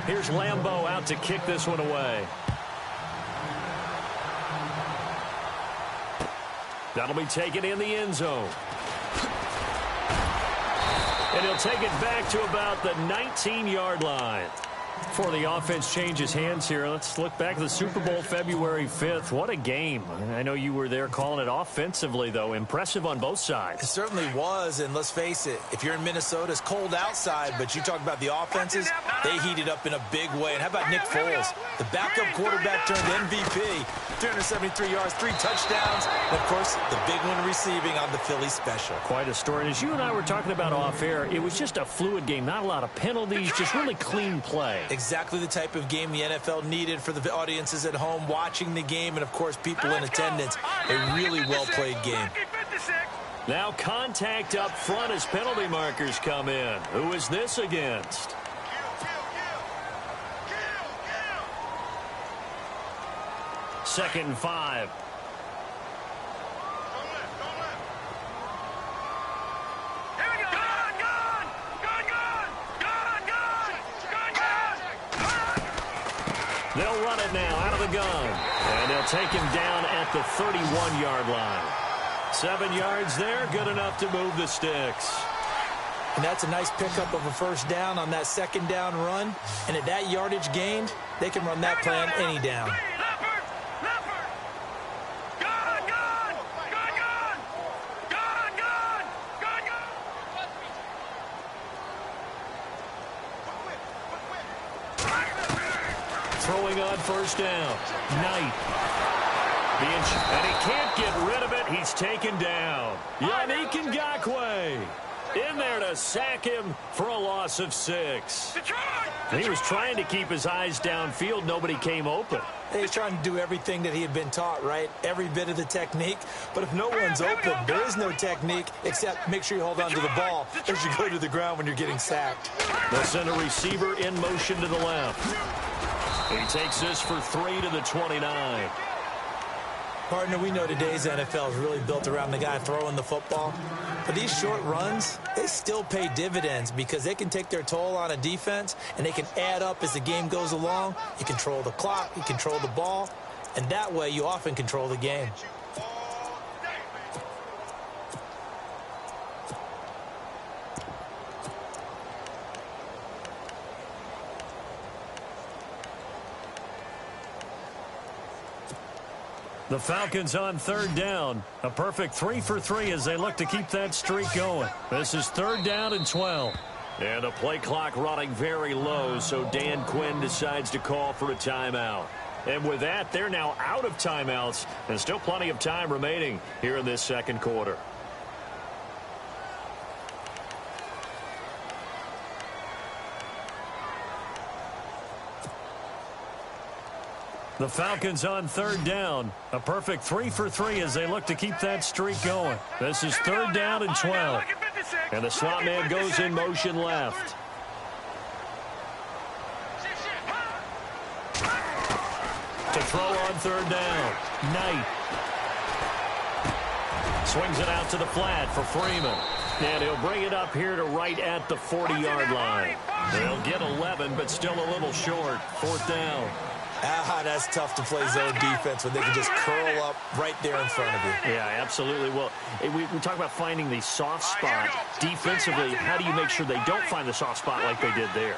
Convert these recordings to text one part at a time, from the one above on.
Here's Lambeau out to kick this one away. That'll be taken in the end zone. And he'll take it back to about the 19-yard line. Before the offense changes hands here, let's look back at the Super Bowl February 5th. What a game. I know you were there calling it offensively, though. Impressive on both sides. It certainly was, and let's face it, if you're in Minnesota, it's cold outside, but you talk about the offenses, they heated up in a big way. And how about Nick Foles? The backup quarterback turned MVP, 373 yards, 3 touchdowns, and, of course, the big one receiving on the Philly special. Quite a story. And as you and I were talking about off air, it was just a fluid game, not a lot of penalties, just really clean play. Exactly the type of game the NFL needed for the audiences at home watching the game and, of course, people in attendance. A really well-played game. Now contact up front as penalty markers come in. Who is this against? Second and 5. They'll run it now out of the gun. And they'll take him down at the 31-yard line. 7 yards there, good enough to move the sticks. And that's a nice pickup of a first down on that second down run. And at that yardage gained, they can run that plan any down. Throwing on first down. Knight. And he can't get rid of it. He's taken down. Yannick Ngakoue in there to sack him for a loss of 6. He was trying to keep his eyes downfield. Nobody came open. He's trying to do everything that he had been taught, right? Every bit of the technique. But if no one's open, there is no technique except make sure you hold on to the ball as you go to the ground when you're getting sacked. They'll send a receiver in motion to the left. He takes this for 3 to the 29. Partner, we know today's NFL is really built around the guy throwing the football. But these short runs, they still pay dividends because they can take their toll on a defense and they can add up as the game goes along. You control the clock, you control the ball, and that way you often control the game. The Falcons on third down. A perfect 3 for 3 as they look to keep that streak going. This is third down and 12. And a play clock running very low, so Dan Quinn decides to call for a timeout. And with that, they're now out of timeouts, and still plenty of time remaining here in this second quarter. The Falcons on third down. A perfect 3 for 3 as they look to keep that streak going. This is third down and 12. And the slot man goes in motion left. To throw on third down. Knight. Swings it out to the flat for Freeman. And he'll bring it up here to right at the 40-yard line. They'll get 11, but still a little short. Fourth down. That's tough to play zone defense when they can just curl up right there in front of you. Yeah, absolutely. Well, we talk about finding the soft spot defensively. How do you make sure they don't find the soft spot like they did there?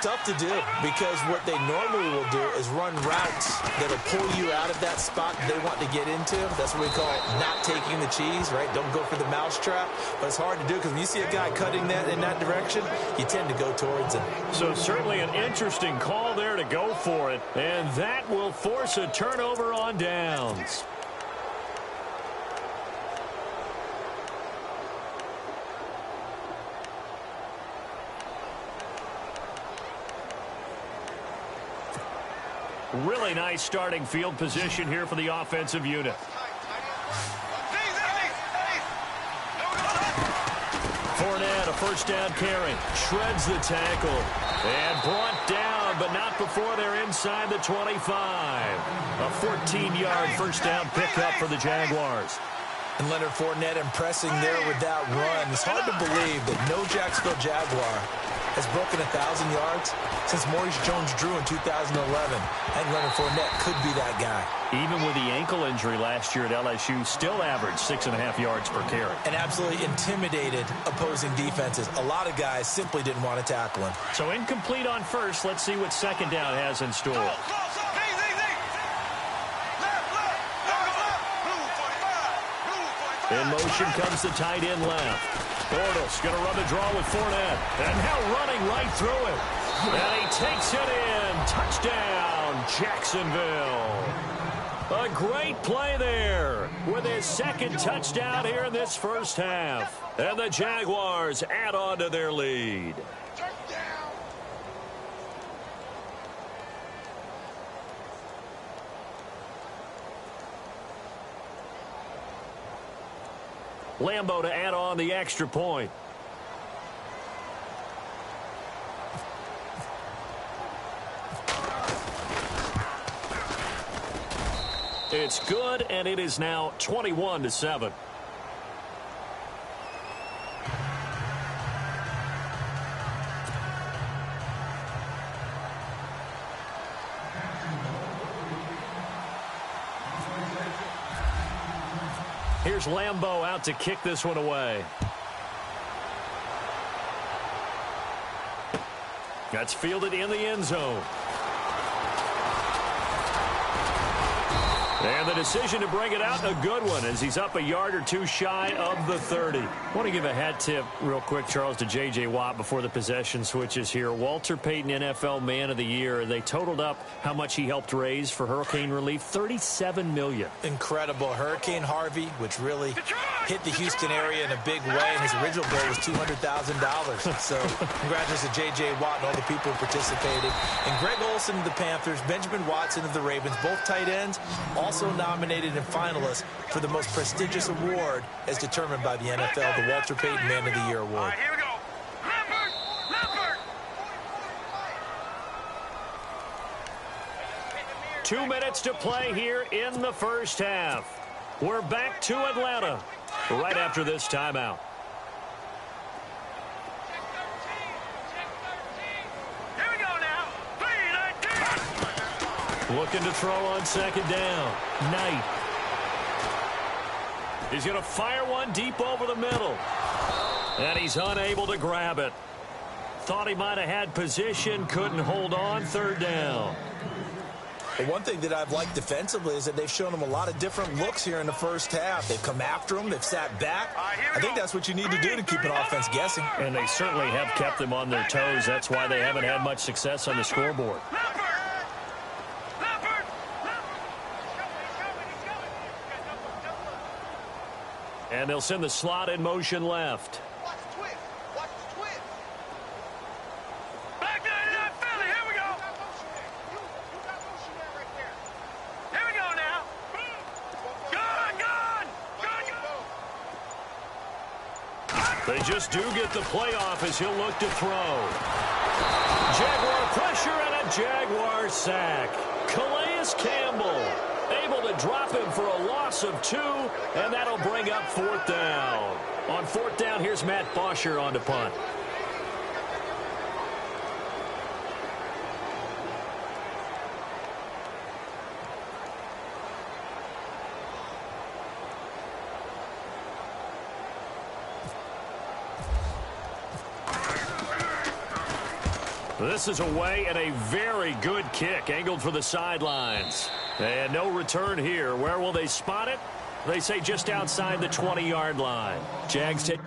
Tough to do because what they normally will do is run routes that'll pull you out of that spot they want to get into. That's what we call not taking the cheese, right? Don't go for the mousetrap. But it's hard to do because when you see a guy cutting that in that direction, you tend to go towards him. So certainly an interesting call there to go for it. And that will force a turnover on downs. Really nice starting field position here for the offensive unit. Fournette, a first down carry, shreds the tackle, and brought down, but not before they're inside the 25. A 14-yard first down pickup for the Jaguars. And Leonard Fournette impressing there with that run. It's hard to believe that no Jacksonville Jaguar has broken 1,000 yards since Maurice Jones-Drew in 2011. I think Leonard Fournette could be that guy. Even with the ankle injury last year at LSU, still averaged 6.5 yards per carry. And absolutely intimidated opposing defenses. A lot of guys simply didn't want to tackle him. So incomplete on first. Let's see what second down has in store. In motion comes the tight end left. Bortles going to run the draw with Fournette. And now running right through it. And he takes it in. Touchdown, Jacksonville. A great play there with his second touchdown here in this first half. And the Jaguars add on to their lead. Lambeau to add on the extra point. It's good, and it is now 21-7. Here's Lambeau out to kick this one away. That's fielded in the end zone. And the decision to bring it out, a good one, as he's up a yard or two shy of the 30. I want to give a hat tip real quick, Charles, to J.J. Watt before the possession switches here. Walter Payton, NFL Man of the Year. They totaled up how much he helped raise for hurricane relief, $37 million. Incredible. Hurricane Harvey, which really hit the Houston area in a big way, and his original goal was $200,000. So congratulations to J.J. Watt and all the people who participated. And Greg Olsen of the Panthers, Benjamin Watson of the Ravens, both tight ends, also nominated and finalists for the most prestigious award as determined by the NFL, the Walter Payton Man of the Year Award. All right, here we go. Lambert. 2 minutes to play here in the first half. We're back to Atlanta right after this timeout. Here we go now. 3-19. Looking to throw on second down. Knight. He's going to fire one deep over the middle. And he's unable to grab it. Thought he might have had position, couldn't hold on, third down. Well, one thing that I've liked defensively is that they've shown him a lot of different looks here in the first half. They've come after him. They've sat back. I think that's what you need to do to keep an offense guessing. And they certainly have kept them on their toes. That's why they haven't had much success on the scoreboard. And they'll send the slot in motion left. Watch the twist. Watch the twist. Back to that Philly. Here we go. You got motion there right there. Here we go now. Gun. They just do get the playoff as he'll look to throw. Jaguar pressure and a Jaguar sack. Calais Campbell able to drop him for a loss of 2, and that'll bring up fourth down. On fourth down, here's Matt Bosher on to punt. This is away and a very good kick angled for the sidelines. And no return here. Where will they spot it? They say just outside the 20-yard line. Jags take